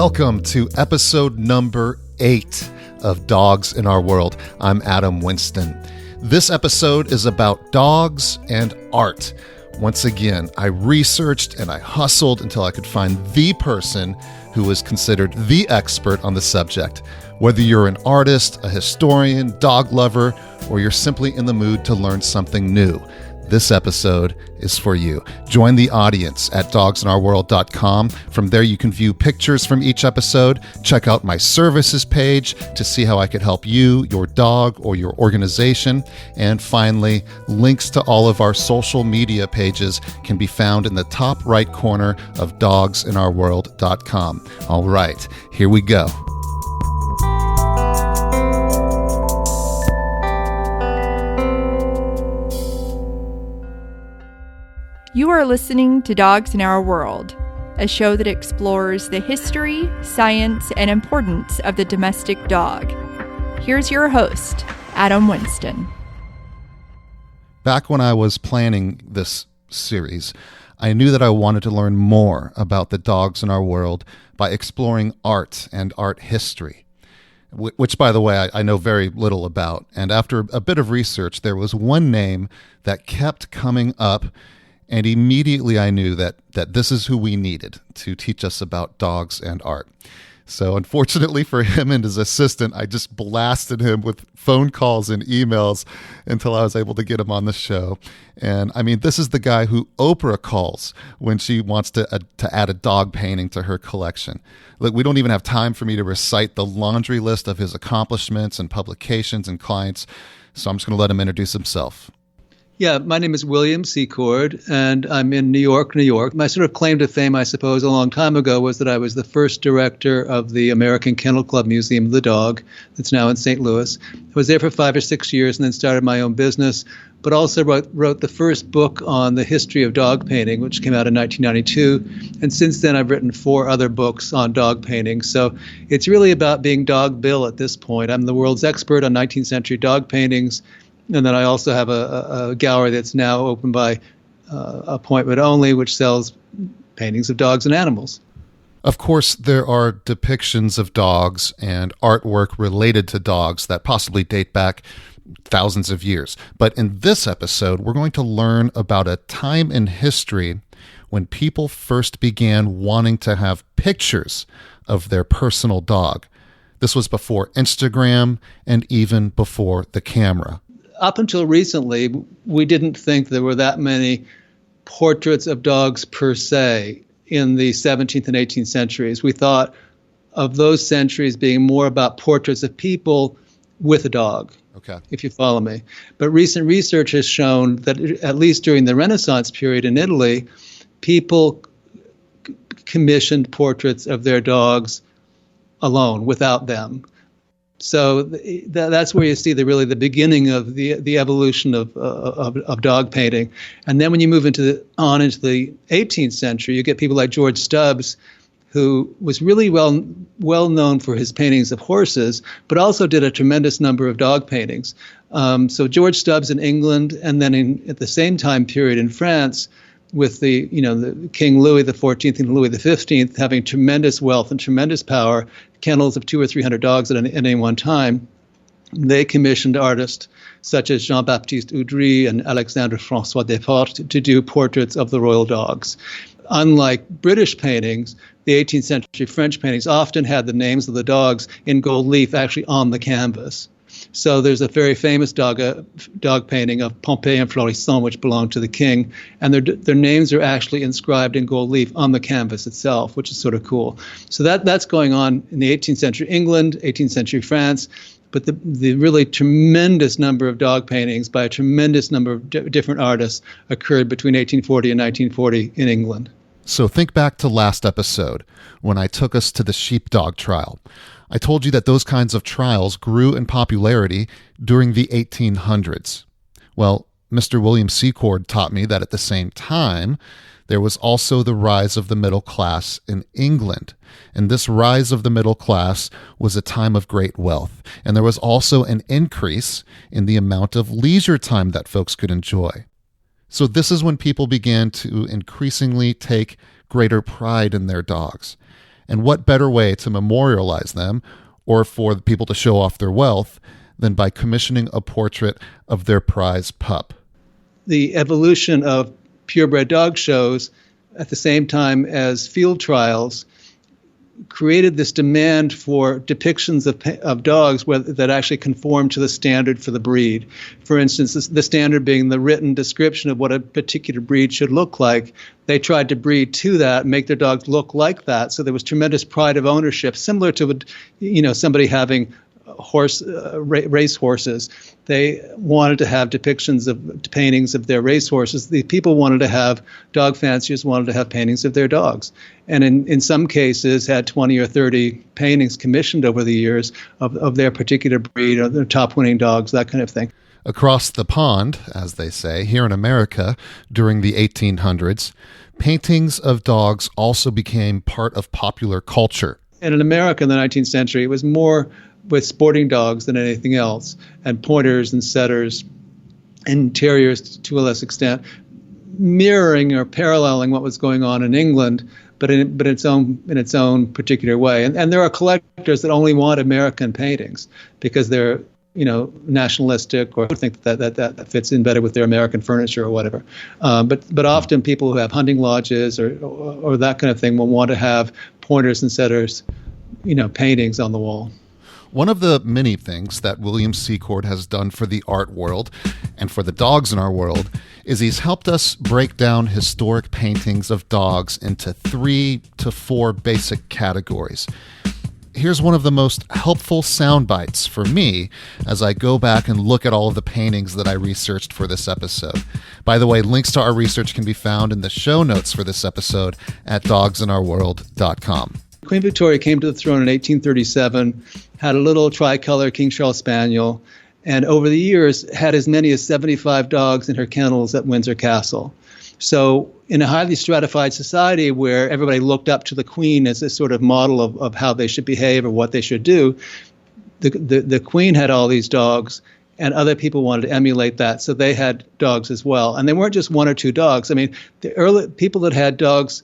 Welcome to episode number 8 of Dogs in Our World. I'm Adam Winston. This episode is about dogs and art. Once again, I researched and I hustled until I could find the person who is considered the expert on the subject. Whether you're an artist, a historian, dog lover, or you're simply in the mood to learn something new, this episode is for you. Join the audience at dogsinOurWorld.com. From there, you can view pictures from each episode, check out my services page to see how I could help you, your dog, or your organization. And finally, links to all of our social media pages can be found in the top right corner of dogsinOurWorld.com. All right, here we go. You are listening to Dogs in Our World, a show that explores the history, science, and importance of the domestic dog. Here's your host, Adam Winston. Back when I was planning this series, I knew that I wanted to learn more about the dogs in our world by exploring art and art history, which, by the way, I know very little about. And after a bit of research, there was one name that kept coming up. And immediately I knew that this is who we needed to teach us about dogs and art. So unfortunately for him and his assistant, I just blasted him with phone calls and emails until I was able to get him on the show. And I mean, this is the guy who Oprah calls when she wants to add a dog painting to her collection. Look, we don't even have time for me to recite the laundry list of his accomplishments and publications and clients. So I'm just going to let him introduce himself. Yeah, my name is William Secord, and I'm in New York, New York. My sort of claim to fame, I suppose, a long time ago was that I was the first director of the American Kennel Club Museum of the Dog that's now in St. Louis. I was there for 5 or 6 years and then started my own business, but also wrote the first book on the history of dog painting, which came out in 1992. And since then, I've written 4 other books on dog painting. So it's really about being Dog Bill at this point. I'm the world's expert on 19th century dog paintings. And then I also have a gallery that's now open by appointment only, which sells paintings of dogs and animals. Of course, there are depictions of dogs and artwork related to dogs that possibly date back thousands of years. But in this episode, we're going to learn about a time in history when people first began wanting to have pictures of their personal dog. This was before Instagram and even before the camera. Up until recently, we didn't think there were that many portraits of dogs per se in the 17th and 18th centuries. We thought of those centuries being more about portraits of people with a dog, if you follow me. But recent research has shown that at least during the Renaissance period in Italy, people commissioned portraits of their dogs alone, without them. So that's where you see the beginning of the evolution of dog painting. And then when you move into the 18th century, you get people like George Stubbs, who was really well known for his paintings of horses, but also did a tremendous number of dog paintings. So George Stubbs in England, and then at the same time period in France, with the King Louis XIV and Louis XV having tremendous wealth and tremendous power, kennels of 200 or 300 dogs at any one time, they commissioned artists such as Jean-Baptiste Oudry and Alexandre François Desportes to do portraits of the royal dogs. Unlike British paintings, the 18th century French paintings often had the names of the dogs in gold leaf actually on the canvas. So there's a very famous dog painting of Pompey and Florissant, which belonged to the king, and their names are actually inscribed in gold leaf on the canvas itself, which is sort of cool. So that's going on in the 18th century England, 18th century France, but the really tremendous number of dog paintings by a tremendous number of different artists occurred between 1840 and 1940 in England. So think back to last episode when I took us to the sheepdog trial. I told you that those kinds of trials grew in popularity during the 1800s. Well, Mr. William Secord taught me that at the same time, there was also the rise of the middle class in England. And this rise of the middle class was a time of great wealth. And there was also an increase in the amount of leisure time that folks could enjoy. So this is when people began to increasingly take greater pride in their dogs. And what better way to memorialize them or for people to show off their wealth than by commissioning a portrait of their prize pup? The evolution of purebred dog shows at the same time as field trials created this demand for depictions of dogs that actually conform to the standard for the breed. For instance, the standard being the written description of what a particular breed should look like. They tried to breed to that, make their dogs look like that. So there was tremendous pride of ownership, similar to somebody having race horses. They wanted to have depictions of paintings of their race horses. The people wanted to have, dog fanciers wanted to have paintings of their dogs. And in some cases had 20 or 30 paintings commissioned over the years of their particular breed or their top winning dogs, that kind of thing. Across the pond, as they say, here in America during the 1800s, paintings of dogs also became part of popular culture. And in America in the 19th century, it was more with sporting dogs than anything else, and pointers and setters and terriers to a less extent, mirroring or paralleling what was going on in England, but in its own particular way. And there are collectors that only want American paintings because they're nationalistic or think that fits in better with their American furniture or whatever. But often people who have hunting lodges or that kind of thing will want to have pointers and setters, paintings on the wall. One of the many things that William Secord has done for the art world and for the dogs in our world is he's helped us break down historic paintings of dogs into 3 to 4 basic categories. Here's one of the most helpful sound bites for me as I go back and look at all of the paintings that I researched for this episode. By the way, links to our research can be found in the show notes for this episode at dogsinOurWorld.com. Queen Victoria came to the throne in 1837, had a little tricolor King Charles Spaniel, and over the years had as many as 75 dogs in her kennels at Windsor Castle. So in a highly stratified society where everybody looked up to the Queen as a sort of model of how they should behave or what they should do, the Queen had all these dogs, and other people wanted to emulate that, so they had dogs as well. And they weren't just 1 or 2 dogs. I mean, the early people that had dogs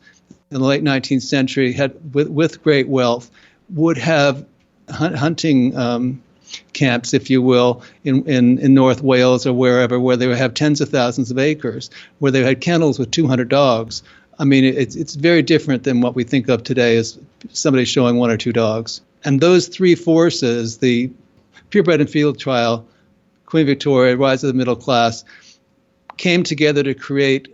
in the late 19th century had with great wealth would have hunting camps, if you will, in North Wales or wherever, where they would have tens of thousands of acres, where they had kennels with 200 dogs. I mean, it's very different than what we think of today as somebody showing 1 or 2 dogs. And those 3 forces, the purebred and field trial, Queen Victoria, rise of the middle class, came together to create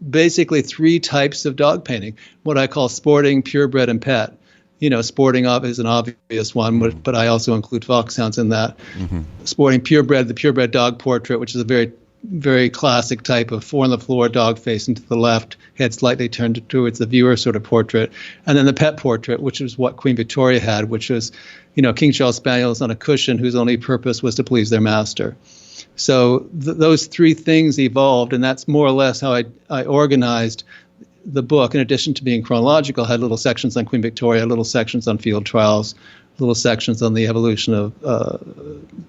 basically 3 types of dog painting, what I call sporting, purebred, and pet. Sporting is an obvious one, but I also include foxhounds in that. Mm-hmm. Sporting, purebred, the purebred dog portrait, which is a very, very classic type of 4-on-the-floor dog facing to the left, head slightly turned towards the viewer sort of portrait. And then the pet portrait, which is what Queen Victoria had, which was, King Charles Spaniels on a cushion whose only purpose was to please their master. So those 3 things evolved, and that's more or less how I organized the book. In addition to being chronological, I had little sections on Queen Victoria, little sections on field trials, little sections on the evolution of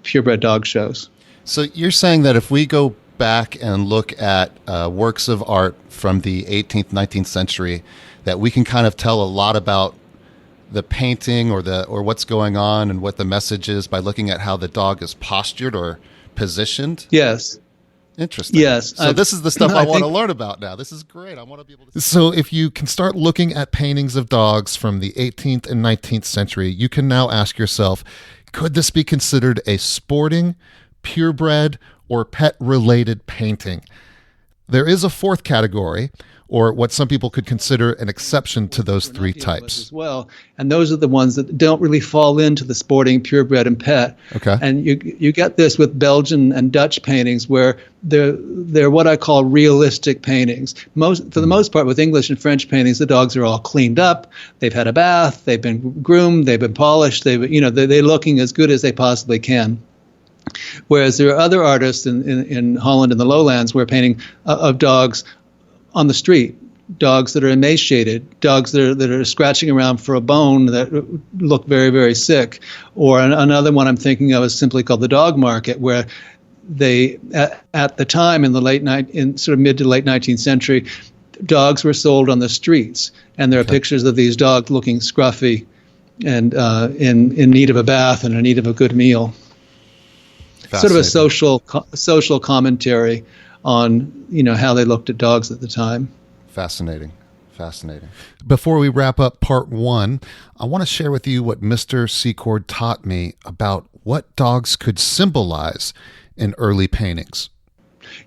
purebred dog shows. So you're saying that if we go back and look at works of art from the 18th, 19th century, that we can kind of tell a lot about the painting or what's going on and what the message is by looking at how the dog is postured or positioned? Yes. Interesting. Yes. So this is the stuff I want to learn about now. This is great. I want to be able to. So if you can start looking at paintings of dogs from the 18th and 19th century, you can now ask yourself, could this be considered a sporting, purebred, or pet-related painting? There is a 4th category, or what some people could consider an exception to those 3 types. As well, and those are the ones that don't really fall into the sporting, purebred, and pet. Okay. And you get this with Belgian and Dutch paintings, where they're what I call realistic paintings. For the most part, with English and French paintings, the dogs are all cleaned up. They've had a bath. They've been groomed. They've been polished. They're looking as good as they possibly can. Whereas there are other artists in Holland and the Lowlands who are painting of dogs on the street, dogs that are emaciated, dogs that are scratching around for a bone that look very, very sick. Or another one I'm thinking of is simply called the dog market, where they, at the time in the mid to late 19th century, dogs were sold on the streets, and there are pictures of these dogs looking scruffy and in need of a bath and in need of a good meal. Sort of a social commentary on how they looked at dogs at the time. Fascinating. Before we wrap up part 1, I want to share with you what Mr. Secord taught me about what dogs could symbolize in early paintings.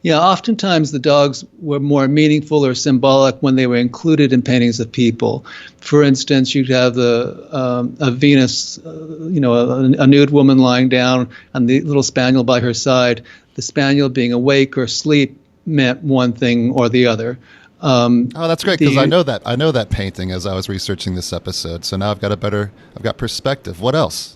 Yeah, oftentimes the dogs were more meaningful or symbolic when they were included in paintings of people. For instance, you'd have a Venus, a nude woman lying down and the little spaniel by her side. The spaniel being awake or asleep meant one thing or the other. That's great, because I know that painting as I was researching this episode. So now I've got perspective. What else?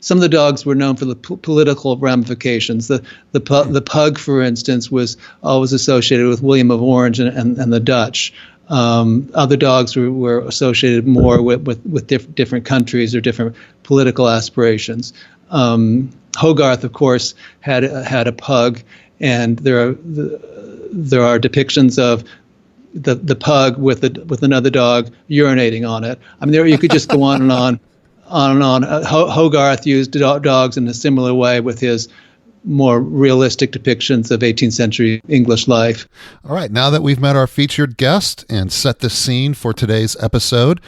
Some of the dogs were known for the political ramifications. The pug, for instance, was always associated with William of Orange and the Dutch. Other dogs were associated more with different countries or different political aspirations. Hogarth, of course, had a pug, and there are depictions of the pug with another dog urinating on it. I mean, you could just go on and on. Hogarth used dogs in a similar way with his more realistic depictions of 18th century English life. All right, now that we've met our featured guest and set the scene for today's episode,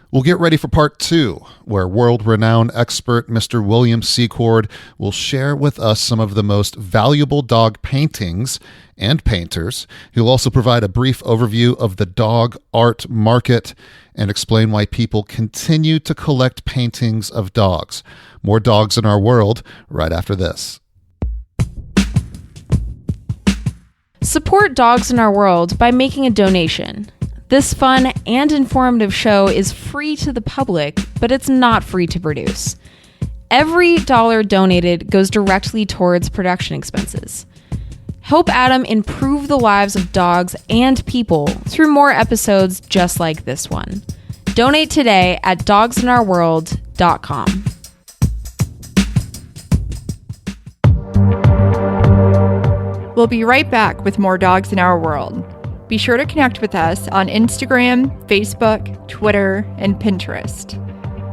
we'll get ready for part 2, where world-renowned expert Mr. William Secord will share with us some of the most valuable dog paintings and painters. He'll also provide a brief overview of the dog art market and explain why people continue to collect paintings of dogs. More Dogs in Our World right after this. Support Dogs in Our World by making a donation. This fun and informative show is free to the public, but it's not free to produce. Every dollar donated goes directly towards production expenses. Help Adam improve the lives of dogs and people through more episodes just like this one. Donate today at dogsinOurworld.com. We'll be right back with more Dogs in Our World. Be sure to connect with us on Instagram, Facebook, Twitter, and Pinterest.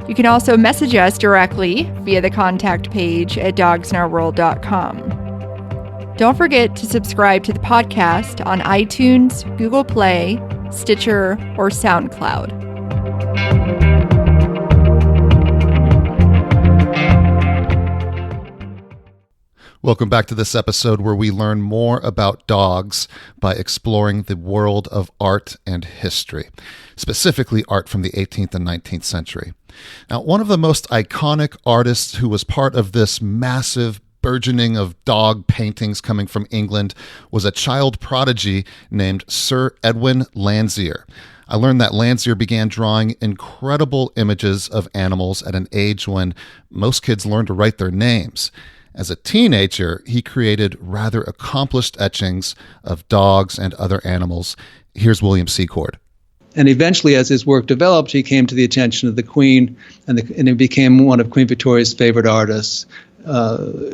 You can also message us directly via the contact page at dogsinOurworld.com. Don't forget to subscribe to the podcast on iTunes, Google Play, Stitcher, or SoundCloud. Welcome back to this episode where we learn more about dogs by exploring the world of art and history, specifically art from the 18th and 19th century. Now, one of the most iconic artists who was part of this massive burgeoning of dog paintings coming from England was a child prodigy named Sir Edwin Landseer. I learned that Landseer began drawing incredible images of animals at an age when most kids learn to write their names. As a teenager, he created rather accomplished etchings of dogs and other animals. Here's William Secord. And eventually, as his work developed, he came to the attention of the Queen, and he became one of Queen Victoria's favorite artists.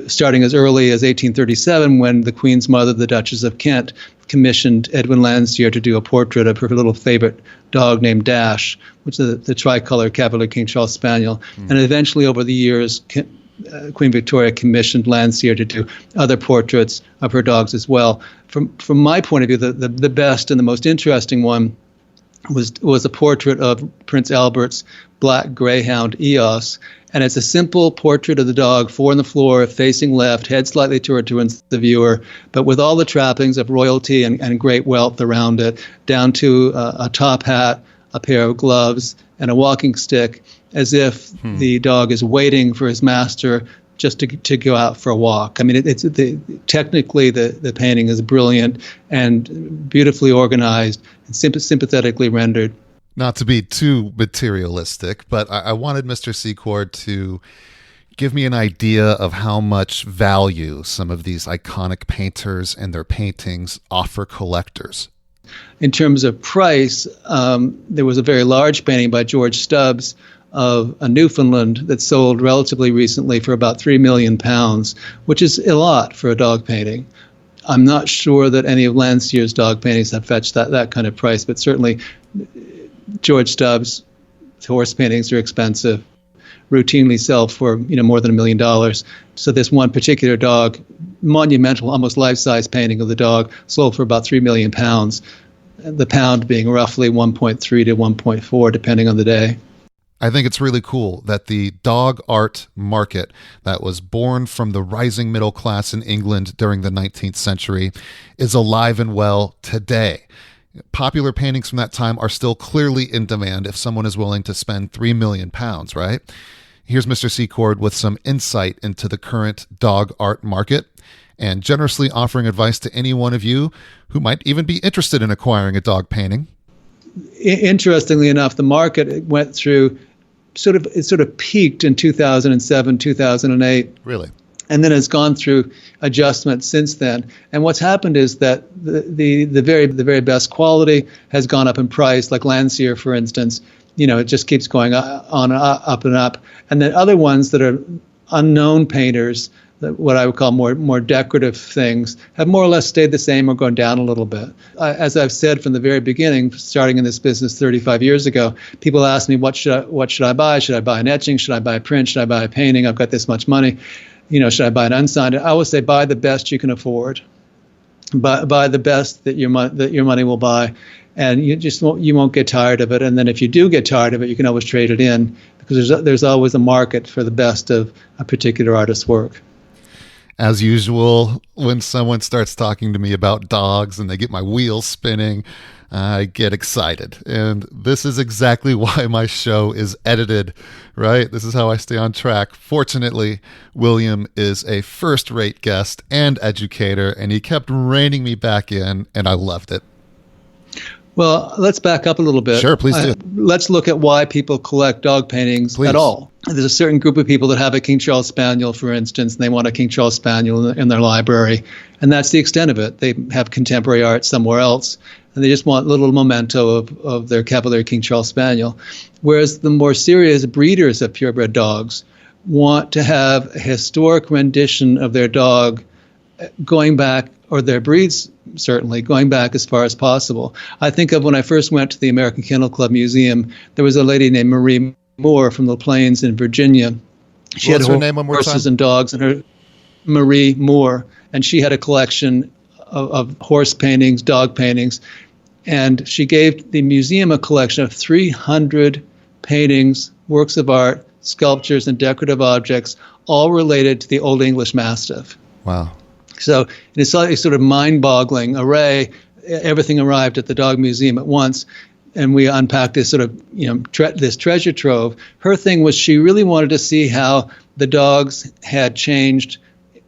Starting as early as 1837, when the Queen's mother, the Duchess of Kent, commissioned Edwin Landseer to do a portrait of her little favorite dog named Dash, which is the tricolor Cavalier King Charles Spaniel. And eventually, over the years, Queen Victoria commissioned Landseer to do other portraits of her dogs as well. From my point of view, the best and the most interesting one was a portrait of Prince Albert's black greyhound Eos. And it's a simple portrait of the dog, 4 on the floor, facing left, head slightly towards the viewer, but with all the trappings of royalty and great wealth around it, down to a top hat, a pair of gloves, and a walking stick, as if the dog is waiting for his master just to go out for a walk. I mean, technically the painting is brilliant and beautifully organized and sympathetically rendered. Not to be too materialistic, but I wanted Mr. Secord to give me an idea of how much value some of these iconic painters and their paintings offer collectors. In terms of price, there was a very large painting by George Stubbs of a Newfoundland that sold relatively recently for about £3 million, which is a lot for a dog painting. I'm not sure that any of Landseer's dog paintings have fetched that kind of price, but certainly George Stubbs' horse paintings are expensive, routinely sell for more than $1 million. So this one particular dog, monumental, almost life-size painting of the dog, sold for about 3 million pounds. The pound being roughly 1.3 to 1.4, depending on the day. I think it's really cool that the dog art market that was born from the rising middle class in England during the 19th century is alive and well today. Popular paintings from that time are still clearly in demand if someone is willing to spend 3 million pounds, right? Here's Mr. Secord with some insight into the current dog art market and generously offering advice to any one of you who might even be interested in acquiring a dog painting. Interestingly enough, the market went through it sort of peaked in 2007, 2008. Really? And then has gone through adjustments since then. And what's happened is that the very best quality has gone up in price, like Landseer, for instance. It just keeps going on up and up. And then other ones that are unknown painters, what I would call more decorative things, have more or less stayed the same or gone down a little bit. As I've said from the very beginning, starting in this business 35 years ago, people ask me, what should I buy? Should I buy an etching? Should I buy a print? Should I buy a painting? I've got this much money. Should I buy an unsigned? I always say buy the best you can afford. Buy the best that your money will buy, and you won't get tired of it. And then if you do get tired of it, you can always trade it in, because there's always a market for the best of a particular artist's work. As usual, when someone starts talking to me about dogs and they get my wheels spinning, I get excited. And this is exactly why my show is edited, right? This is how I stay on track. Fortunately, William is a first-rate guest and educator, and he kept reining me back in, and I loved it. Well, let's back up a little bit. Sure, please do. Let's look at why people collect dog paintings at all. There's a certain group of people that have a King Charles Spaniel, for instance, and they want a King Charles Spaniel in their library. And that's the extent of it. They have contemporary art somewhere else, and they just want a little memento of their Cavalier King Charles Spaniel. Whereas the more serious breeders of purebred dogs want to have a historic rendition of their dog going back, or their breeds certainly, going back as far as possible. I think of when I first went to the American Kennel Club Museum, there was a lady named Marie Moore from the Plains in Virginia. She What's had her name one more horses time? and dogs, and her Marie Moore, and she had a collection of horse paintings, dog paintings, and she gave the museum a collection of 300 paintings, works of art, sculptures, and decorative objects, all related to the Old English Mastiff. Wow. So it's a sort of mind-boggling array. Everything arrived at the Dog Museum at once, and we unpacked this sort of, this treasure trove. Her thing was she really wanted to see how the dogs had changed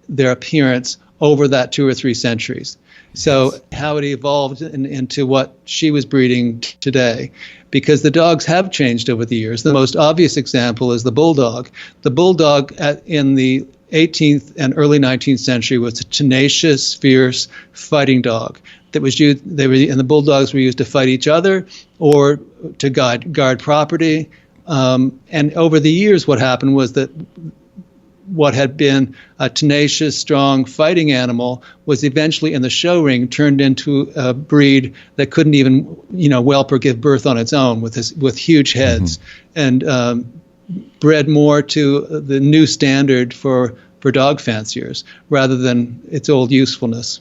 their appearance over that 2 or 3 centuries. So how it evolved into what she was breeding today, because the dogs have changed over the years. The most obvious example is the bulldog. The bulldog in the 18th and early 19th century was a tenacious, fierce fighting dog that was used. And the bulldogs were used to fight each other or to guard property. And over the years, what happened was that what had been a tenacious, strong fighting animal was eventually in the show ring turned into a breed that couldn't even, whelp or give birth on its own, with huge heads, and bred more to the new standard for dog fanciers rather than its old usefulness.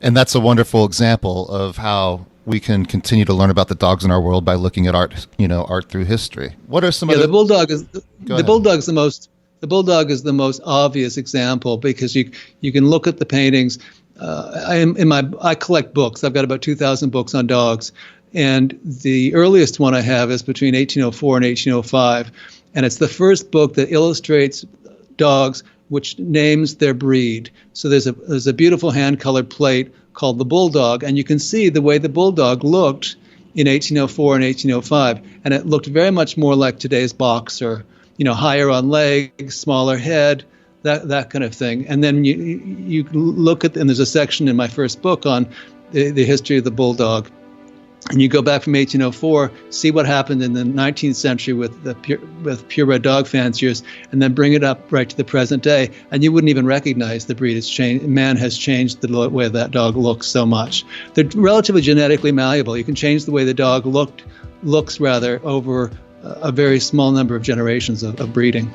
And that's a wonderful example of how we can continue to learn about the dogs in our world by looking at art, art through history. What are some other? The bulldog is the bulldog is the most obvious example, because you can look at the paintings. I collect books. I've got about 2,000 books on dogs, and the earliest one I have is between 1804 and 1805, and it's the first book that illustrates dogs, which names their breed. So there's a beautiful hand-colored plate called the bulldog, and you can see the way the bulldog looked in 1804 and 1805, and it looked very much more like today's boxer. Higher on legs, smaller head, that kind of thing. And then you look at, and there's a section in my first book on the history of the bulldog. and you go back from 1804, see what happened in the 19th century with purebred dog fanciers, and then bring it up right to the present day, and you wouldn't even recognize the breed has changed. Man has changed the way that dog looks so much. They're relatively genetically malleable. You can change the way the dog looks over a very small number of generations of breeding.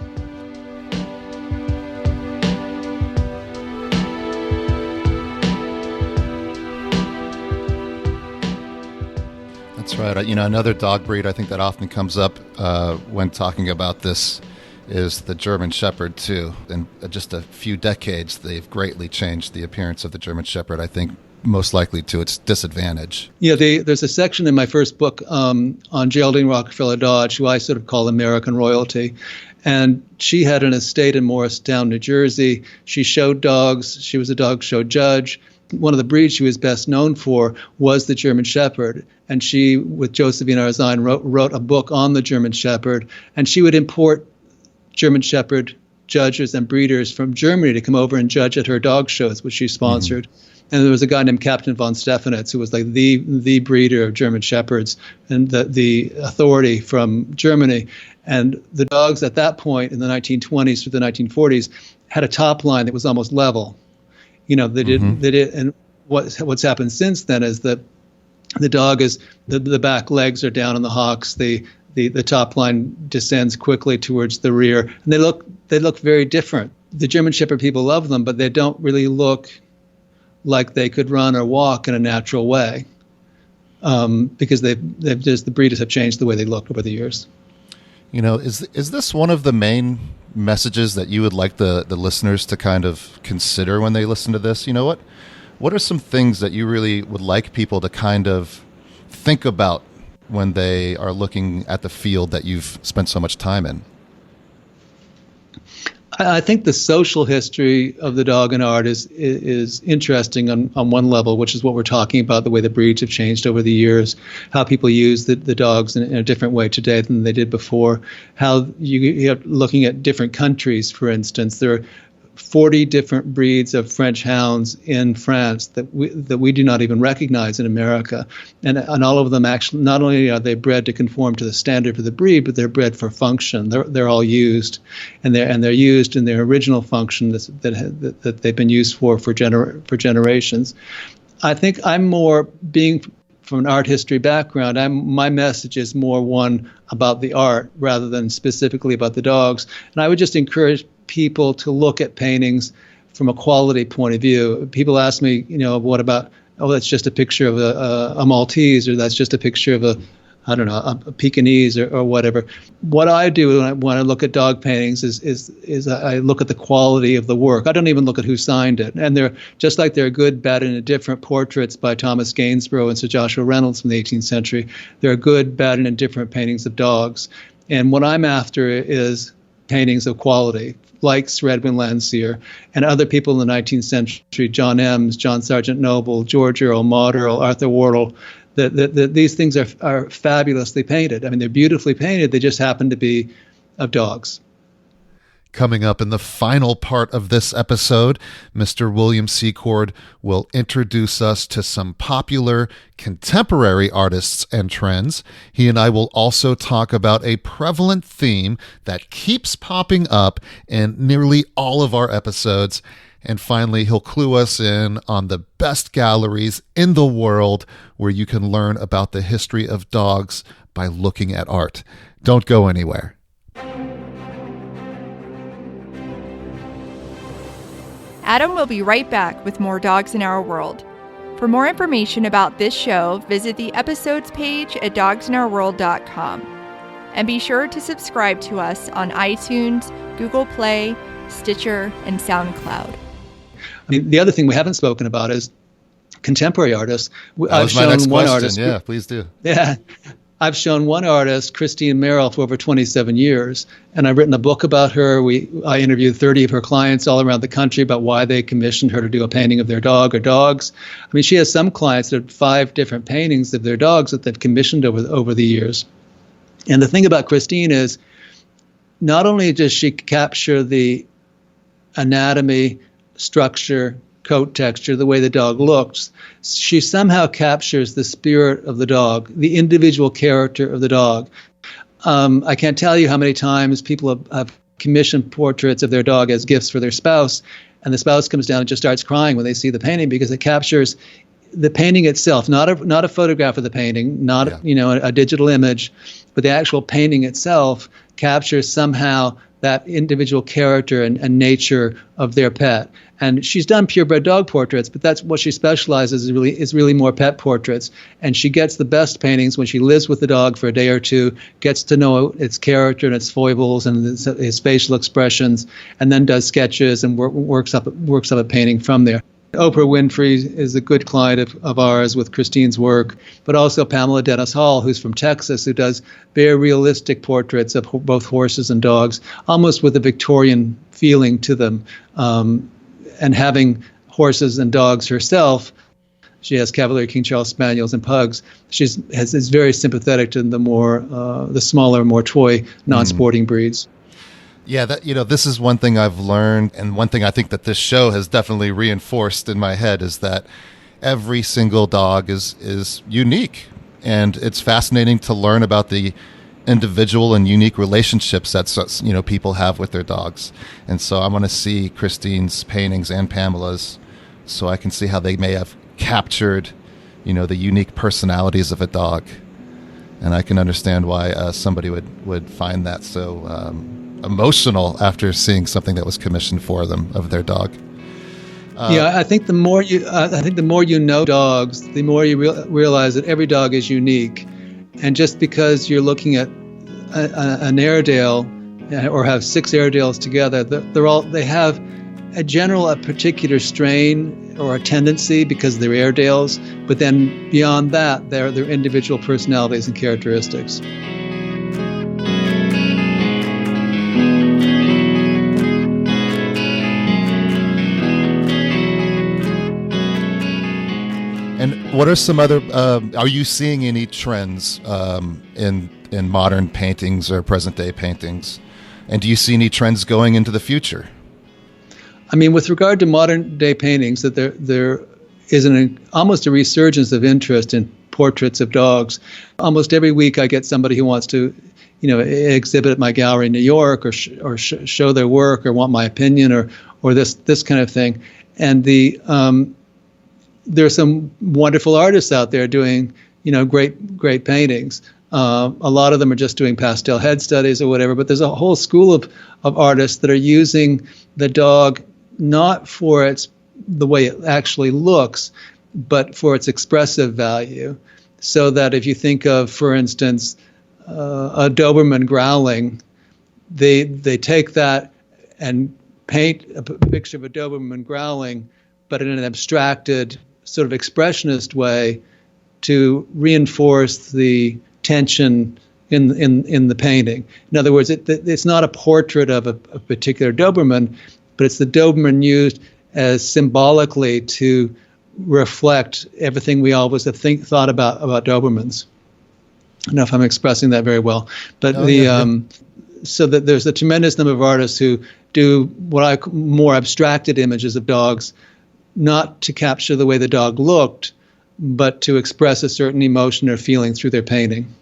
That's right. Another dog breed I think that often comes up when talking about this is the German Shepherd, too. In just a few decades, they've greatly changed the appearance of the German Shepherd, I think most likely to its disadvantage. Yeah, there's a section in my first book on Geraldine Rockefeller Dodge, who I sort of call American royalty. And she had an estate in Morristown, New Jersey. She showed dogs. She was a dog show judge. One of the breeds she was best known for was the German Shepherd. And she, with Josephine Arzine, wrote a book on the German Shepherd. And she would import German Shepherd judges and breeders from Germany to come over and judge at her dog shows, which she sponsored. Mm-hmm. And there was a guy named Captain von Stephanitz, who was like the breeder of German Shepherds and the authority from Germany. And the dogs at that point in the 1920s through the 1940s had a top line that was almost level. They did, and what's happened since then is that the dog is the back legs are down on the hocks, the top line descends quickly towards the rear, and they look very different. The German Shepherd people love them, but they don't really look like they could run or walk in a natural way, because the breeders have changed the way they look over the years. Is this one of the main messages that you would like the listeners to kind of consider when they listen to this? What are some things that you really would like people to kind of think about when they are looking at the field that you've spent so much time in? I think the social history of the dog and art is interesting on one level, which is what we're talking about, the way the breeds have changed over the years, how people use the dogs in a different way today than they did before, how you're looking at different countries, for instance. There are 40 different breeds of French hounds in France that we do not even recognize in America. And all of them actually, not only are they bred to conform to the standard for the breed, but they're bred for function. They're all used, and they're used in their original function that they've been used for generations. I think I'm more, being from an art history background, my message is more one about the art rather than specifically about the dogs. And I would just encourage people to look at paintings from a quality point of view. People ask me, what about, that's just a picture of a Maltese, or that's just a picture of a Pekingese or whatever. What I do when I look at dog paintings is I look at the quality of the work. I don't even look at who signed it. And they're just like there are good, bad, and indifferent portraits by Thomas Gainsborough and Sir Joshua Reynolds from the 18th century. There are good, bad, and indifferent paintings of dogs. And what I'm after is paintings of quality, like Sir Edwin Landseer and other people in the 19th century, John Ems, John Sargent Noble, George Earle, Maud Earle, Arthur Wardle. These things are fabulously painted. I mean, they're beautifully painted. They just happen to be of dogs. Coming up in the final part of this episode, Mr. William Secord will introduce us to some popular contemporary artists and trends. He and I will also talk about a prevalent theme that keeps popping up in nearly all of our episodes. And finally, he'll clue us in on the best galleries in the world where you can learn about the history of dogs by looking at art. Don't go anywhere. Adam will be right back with more Dogs in Our World. For more information about this show, visit the episodes page at dogsinOurworld.com. And be sure to subscribe to us on iTunes, Google Play, Stitcher, and SoundCloud. I mean, the other thing we haven't spoken about is contemporary artists. That was my next question. Yeah, please do. Yeah. I've shown one artist, Christine Merrill, for over 27 years, and I've written a book about her. I interviewed 30 of her clients all around the country about why they commissioned her to do a painting of their dog or dogs. I mean, she has some clients that have 5 different paintings of their dogs that they've commissioned over the years. And the thing about Christine is, not only does she capture the anatomy, structure, coat texture, the way the dog looks, she somehow captures the spirit of the dog, the individual character of the dog. I can't tell you how many times people have commissioned portraits of their dog as gifts for their spouse, and the spouse comes down and just starts crying when they see the painting because it captures the painting itself, not a photograph of the painting, not a digital image, but the actual painting itself captures somehow that individual character and nature of their pet. And she's done purebred dog portraits, but that's what she specializes is really more pet portraits. And she gets the best paintings when she lives with the dog for a day or two, gets to know its character and its foibles and his facial expressions, and then does sketches and works up a painting from there. Oprah Winfrey is a good client of ours with Christine's work, but also Pamela Dennis Hall, who's from Texas, who does very realistic portraits of both horses and dogs, almost with a Victorian feeling to them. And having horses and dogs herself, she has Cavalier King Charles Spaniels and pugs. Is very sympathetic to the smaller, more toy, non-sporting breeds. Yeah, this is one thing I've learned, and one thing I think that this show has definitely reinforced in my head is that every single dog is unique, and it's fascinating to learn about the individual and unique relationships that people have with their dogs. And so I want to see Christine's paintings and Pamela's, so I can see how they may have captured, the unique personalities of a dog, and I can understand why somebody would find that so emotional after seeing something that was commissioned for them of their dog. I think the more you know dogs, the more you realize that every dog is unique. And just because you're looking at an Airedale or have 6 Airedales together, they have a particular strain or a tendency because they're Airedales, but then beyond that, they're individual personalities and characteristics. And what are some other, are you seeing any trends in modern paintings or present day paintings? And do you see any trends going into the future? I mean, with regard to modern day paintings, that there is almost a resurgence of interest in portraits of dogs. Almost every week I get somebody who wants to, exhibit at my gallery in New York or show their work or want my opinion or this kind of thing. And there's some wonderful artists out there doing, great paintings. A lot of them are just doing pastel head studies or whatever, but there's a whole school of artists that are using the dog not for the way it actually looks, but for its expressive value. So that if you think of, for instance, a Doberman growling, they take that and paint a picture of a Doberman growling, but in an abstracted sort of expressionist way to reinforce the tension in the painting. In other words, it's not a portrait of a particular Doberman, but it's the Doberman used as symbolically to reflect everything we always have thought about Dobermans. I don't know if I'm expressing that very well, but so that there's a tremendous number of artists who do what I call more abstracted images of dogs, not to capture the way the dog looked, but to express a certain emotion or feeling through their painting.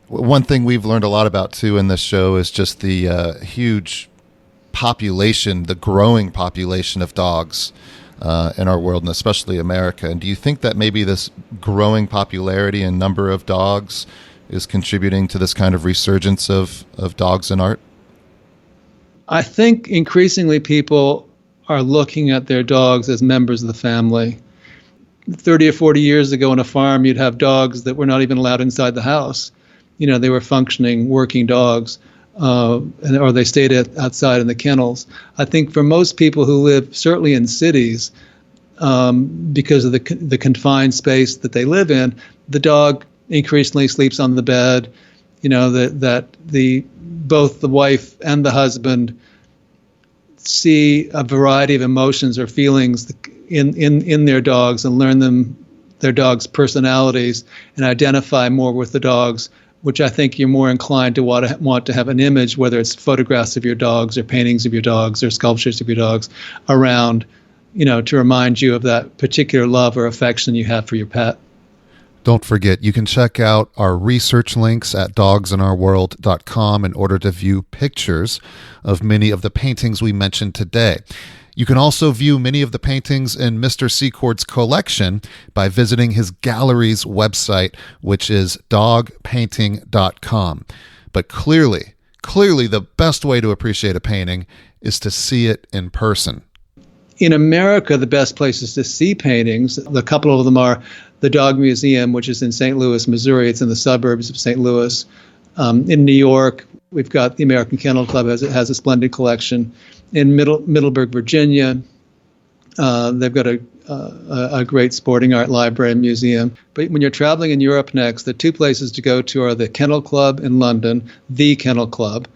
One thing we've learned a lot about, too, in this show is just the huge population, the growing population of dogs in our world, and especially America. And do you think that maybe this growing popularity and number of dogs is contributing to this kind of resurgence of dogs in art? I think increasingly people are looking at their dogs as members of the family. 30 or 40 years ago on a farm, you'd have dogs that were not even allowed inside the house. They were functioning, working dogs, or they stayed outside in the kennels. I think for most people who live, certainly in cities, because of the confined space that they live in, the dog increasingly sleeps on the bed. Both the wife and the husband see a variety of emotions or feelings in their dogs and learn their dogs' personalities and identify more with the dogs, which I think you're more inclined to want to have an image, whether it's photographs of your dogs or paintings of your dogs or sculptures of your dogs, around to remind you of that particular love or affection you have for your pet. Don't forget, you can check out our research links at dogsinourworld.com in order to view pictures of many of the paintings we mentioned today. You can also view many of the paintings in Mr. Secord's collection by visiting his gallery's website, which is dogpainting.com. But clearly the best way to appreciate a painting is to see it in person. In America, the best places to see paintings, a couple of them are the Dog Museum, which is in St. Louis, Missouri. It's in the suburbs of St. Louis. In New York, we've got the American Kennel Club has a splendid collection. In Middleburg, Virginia, they've got a great sporting art library and museum. But when you're traveling in Europe next, the two places to go to are the Kennel Club in London, the Kennel Club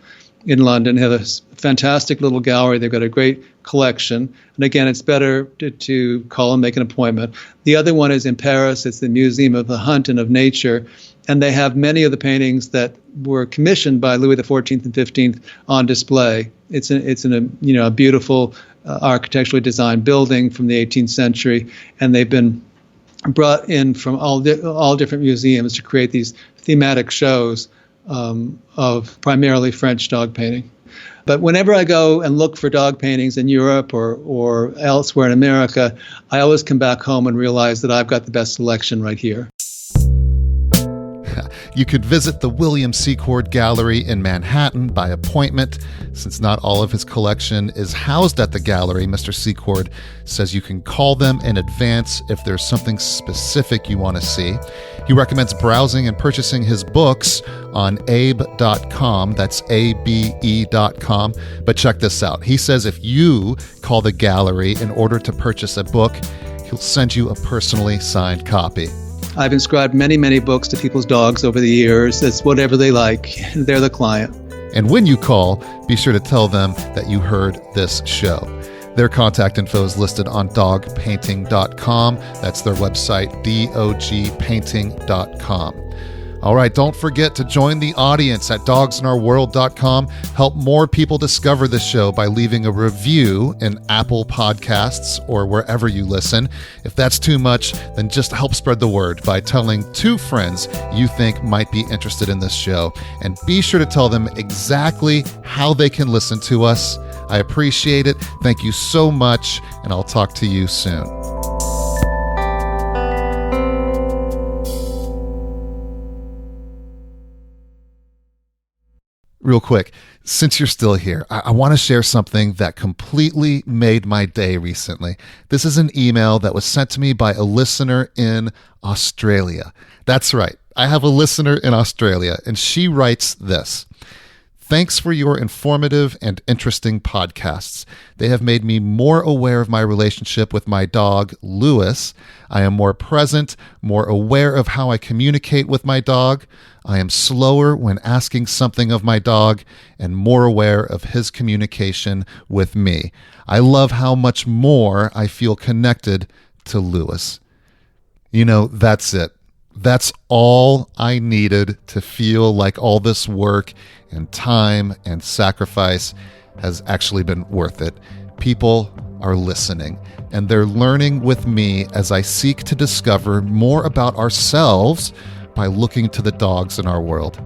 in London, have a fantastic little gallery. They've got a great collection. And again, it's better to call and make an appointment. The other one is in Paris. It's the Museum of the Hunt and of Nature. And they have many of the paintings that were commissioned by Louis XIV and XV on display. It's in a beautiful architecturally designed building from the 18th century, and they've been brought in from all different museums to create these thematic shows of primarily French dog painting. But whenever I go and look for dog paintings in Europe or elsewhere in America, I always come back home and realize that I've got the best selection right here. You could visit the William Secord Gallery in Manhattan by appointment. Since not all of his collection is housed at the gallery, Mr. Secord says you can call them in advance if there's something specific you want to see. He recommends browsing and purchasing his books on abe.com. That's abe.com. But check this out. He says if you call the gallery in order to purchase a book, he'll send you a personally signed copy. I've inscribed many, many books to people's dogs over the years. It's whatever they like. They're the client. And when you call, be sure to tell them that you heard this show. Their contact info is listed on dogpainting.com. That's their website, dogpainting.com. All right, don't forget to join the audience at dogsinOurWorld.com. Help more people discover this show by leaving a review in Apple Podcasts or wherever you listen. If that's too much, then just help spread the word by telling 2 friends you think might be interested in this show. And be sure to tell them exactly how they can listen to us. I appreciate it. Thank you so much, and I'll talk to you soon. Real quick, since you're still here, I want to share something that completely made my day recently. This is an email that was sent to me by a listener in Australia. That's right. I have a listener in Australia, and she writes this. Thanks for your informative and interesting podcasts. They have made me more aware of my relationship with my dog, Lewis. I am more present, more aware of how I communicate with my dog. I am slower when asking something of my dog and more aware of his communication with me. I love how much more I feel connected to Lewis. You know, that's it. That's all I needed to feel like all this work and time and sacrifice has actually been worth it. People are listening, and they're learning with me as I seek to discover more about ourselves by looking to the dogs in our world.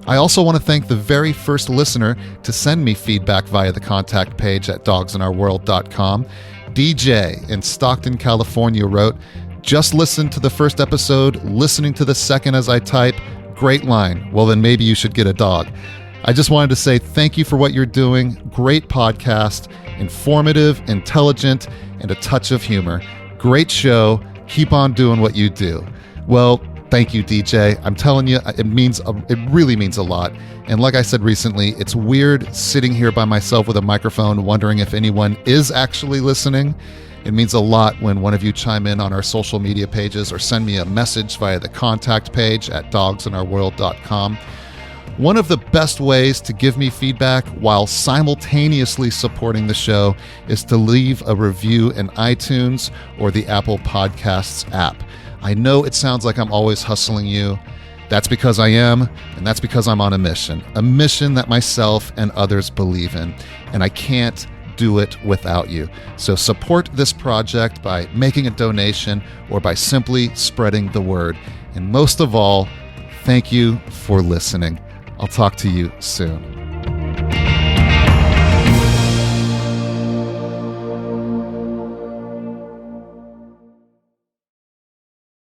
I also want to thank the very first listener to send me feedback via the contact page at dogsinOurWorld.com. DJ in Stockton, California wrote, "Just listened to the first episode, listening to the second as I type. Great line. Well, then maybe you should get a dog." I just wanted to say thank you for what you're doing. Great podcast, informative, intelligent, and a touch of humor. Great show. Keep on doing what you do. Well, thank you, DJ. I'm telling you, it really means a lot. And like I said recently, it's weird sitting here by myself with a microphone wondering if anyone is actually listening. It means a lot when one of you chime in on our social media pages or send me a message via the contact page at dogsinOurWorld.com. One of the best ways to give me feedback while simultaneously supporting the show is to leave a review in iTunes or the Apple Podcasts app. I know it sounds like I'm always hustling you. That's because I am, and that's because I'm on a mission that myself and others believe in. And I can't do it without you. So support this project by making a donation or by simply spreading the word. And most of all, thank you for listening. I'll talk to you soon.